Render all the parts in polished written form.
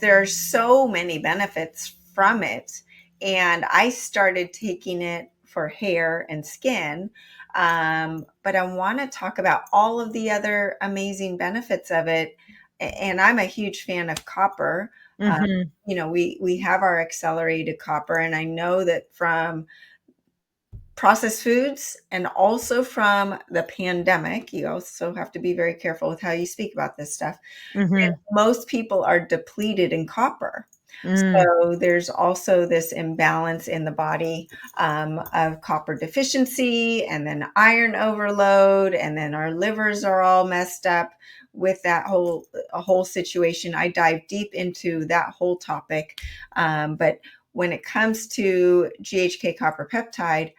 there are so many benefits from it. And I started taking it for hair and skin. But I want to talk about all of the other amazing benefits of it. And I'm a huge fan of copper. We have our accelerated copper, and I know that from processed foods and also from the pandemic, you also have to be very careful with how you speak about this stuff. Most people are depleted in copper. So there's also this imbalance in the body of copper deficiency, and then iron overload, and then our livers are all messed up with that whole situation. I dive deep into that whole topic. But when it comes to GHK copper peptide,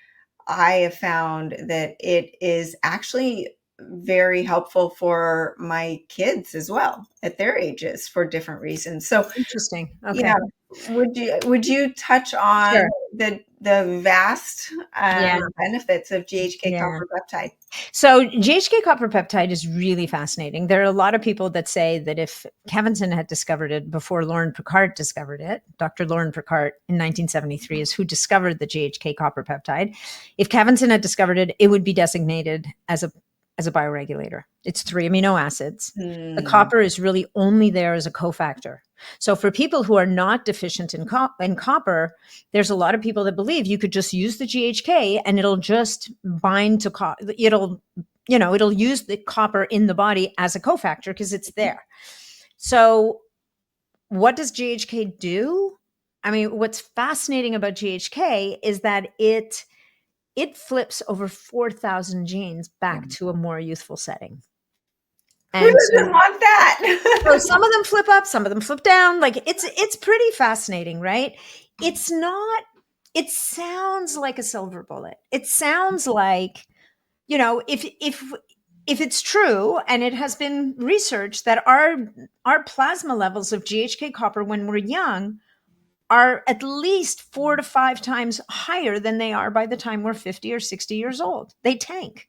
I have found that it is actually very helpful for my kids as well at their ages for different reasons. So interesting. Okay. Yeah. Would you touch on the vast benefits of GHK copper peptide? So GHK copper peptide is really fascinating. There are a lot of people that say that if Kevinson had discovered it before Lauren Picard discovered it, Dr. Lauren Picard in 1973 is who discovered the GHK copper peptide. If Kevinson had discovered it, it would be designated as a bioregulator. It's 3 amino acids. The copper is really only there as a cofactor. So for people who are not deficient in copper, there's a lot of people that believe you could just use the GHK and it'll just bind to copper. It'll use the copper in the body as a cofactor because it's there. So what does GHK do? I mean, what's fascinating about GHK is that it flips over 4,000 genes back to a more youthful setting. And who doesn't want that? So some of them flip up, some of them flip down. Like it's pretty fascinating, right? It's not, it sounds like a silver bullet. It sounds like, if it's true, and it has been researched that our plasma levels of GHK copper when we're young are at least 4 to 5 times higher than they are by the time we're 50 or 60 years old. They tank.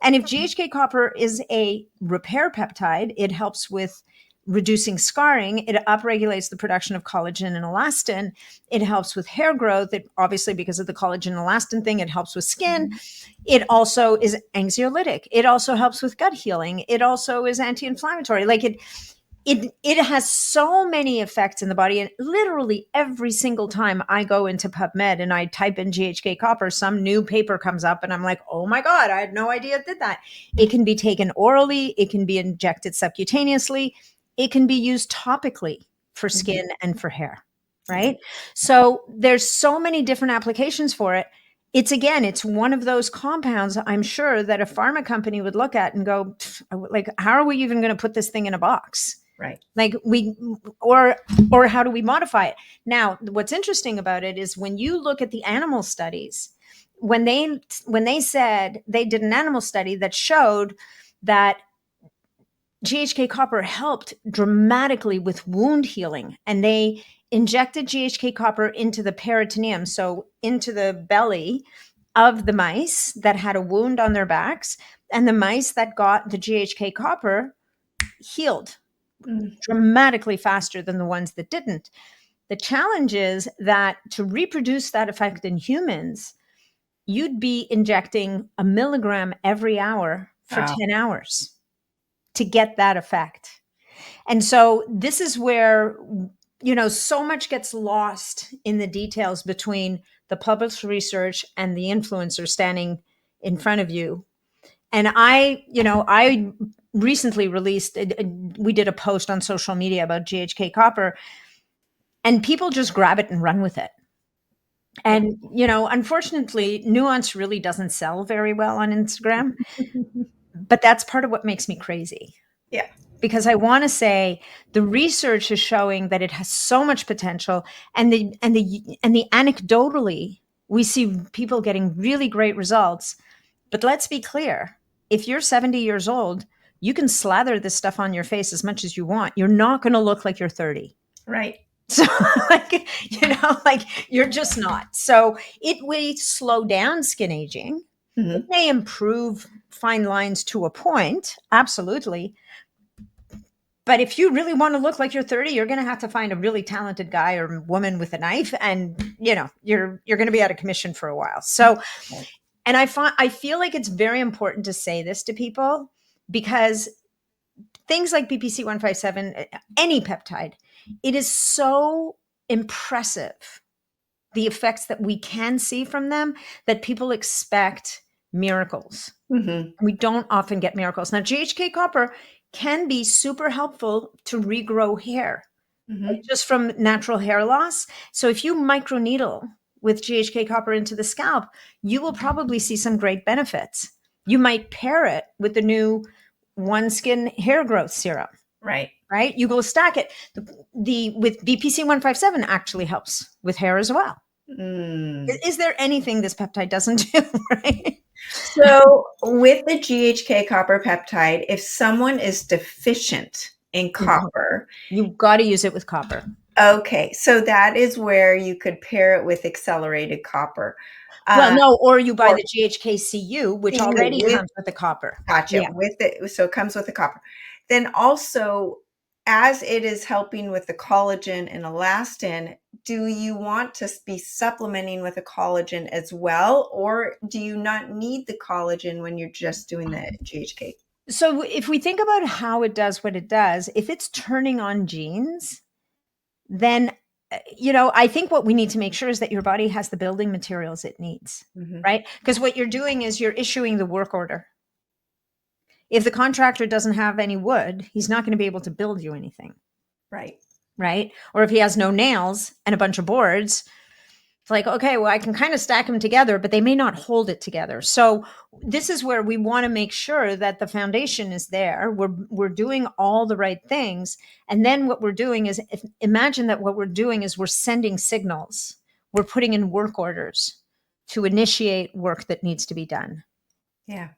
And if GHK copper is a repair peptide, it helps with reducing scarring. It upregulates the production of collagen and elastin. It helps with hair growth. It obviously, because of the collagen and elastin thing, it helps with skin. It also is anxiolytic. It also helps with gut healing. It also is anti-inflammatory. Like it has so many effects in the body. And literally every single time I go into PubMed and I type in GHK copper, some new paper comes up and I'm like, oh my God, I had no idea it did that. It can be taken orally. It can be injected subcutaneously. It can be used topically for skin and for hair, right? So there's so many different applications for it. It's one of those compounds, I'm sure, that a pharma company would look at and go, like, how are we even going to put this thing in a box? Right. Like or how do we modify it? Now, what's interesting about it is when you look at the animal studies, when they said they did an animal study that showed that GHK copper helped dramatically with wound healing, and they injected GHK copper into the peritoneum, so into the belly of the mice that had a wound on their backs, and the mice that got the GHK copper healed dramatically faster than the ones that didn't. The challenge is that to reproduce that effect in humans, you'd be injecting 1 milligram every hour for 10 hours to get that effect. And so this is where, so much gets lost in the details between the published research and the influencer standing in front of you. And I recently we did a post on social media about GHK copper, and people just grab it and run with it. And, unfortunately, nuance really doesn't sell very well on Instagram, but that's part of what makes me crazy. Yeah. Because I want to say the research is showing that it has so much potential, and the anecdotally, we see people getting really great results. But let's be clear. If you're 70 years old, you can slather this stuff on your face as much as you want. You're not going to look like you're 30. Right. So you're just not. So it may slow down skin aging. It may improve fine lines to a point. Absolutely. But if you really want to look like you're 30, you're going to have to find a really talented guy or woman with a knife, and you're going to be out of commission for a while. So, and I feel like it's very important to say this to people, because things like BPC 157, any peptide, it is so impressive, the effects that we can see from them, that people expect miracles. Mm-hmm. We don't often get miracles. Now, GHK copper can be super helpful to regrow hair, Mm-hmm. just from natural hair loss. So if you microneedle with GHK copper into the scalp, you will probably see some great benefits. You might pair it with the new One Skin hair growth serum, Right. right? You go stack it. The with BPC 157 actually helps with hair as well. Mm. Is there anything this peptide doesn't do, right? So with the GHK copper peptide, if someone is deficient in copper, You've got to use it with copper. okay, so that is where you could pair it with accelerated copper. Well, Uh, no, or you buy or the GHK-Cu, which CU already with, comes with the copper. gotcha, Yeah. with it, so it comes with the copper. Then also, as it is helping with the collagen and elastin, do you want to be supplementing with a collagen as well, or do you not need the collagen when you're just doing the GHK? So if we think about how it does what it does, if it's turning on genes, then I think what we need to make sure is that your body has the building materials it needs, Mm-hmm. right? Because what you're doing is you're issuing the work order. If the contractor doesn't have any wood, he's not going to be able to build you anything, Right. right? Or if he has no nails and a bunch of boards, it's like, okay, well, I can kind of stack them together, but they may not hold it together. So this is where we want to make sure that the foundation is there. We're doing all the right things. And then what we're doing is, imagine that what we're doing is we're sending signals. We're putting in work orders to initiate work that needs to be done. Yeah.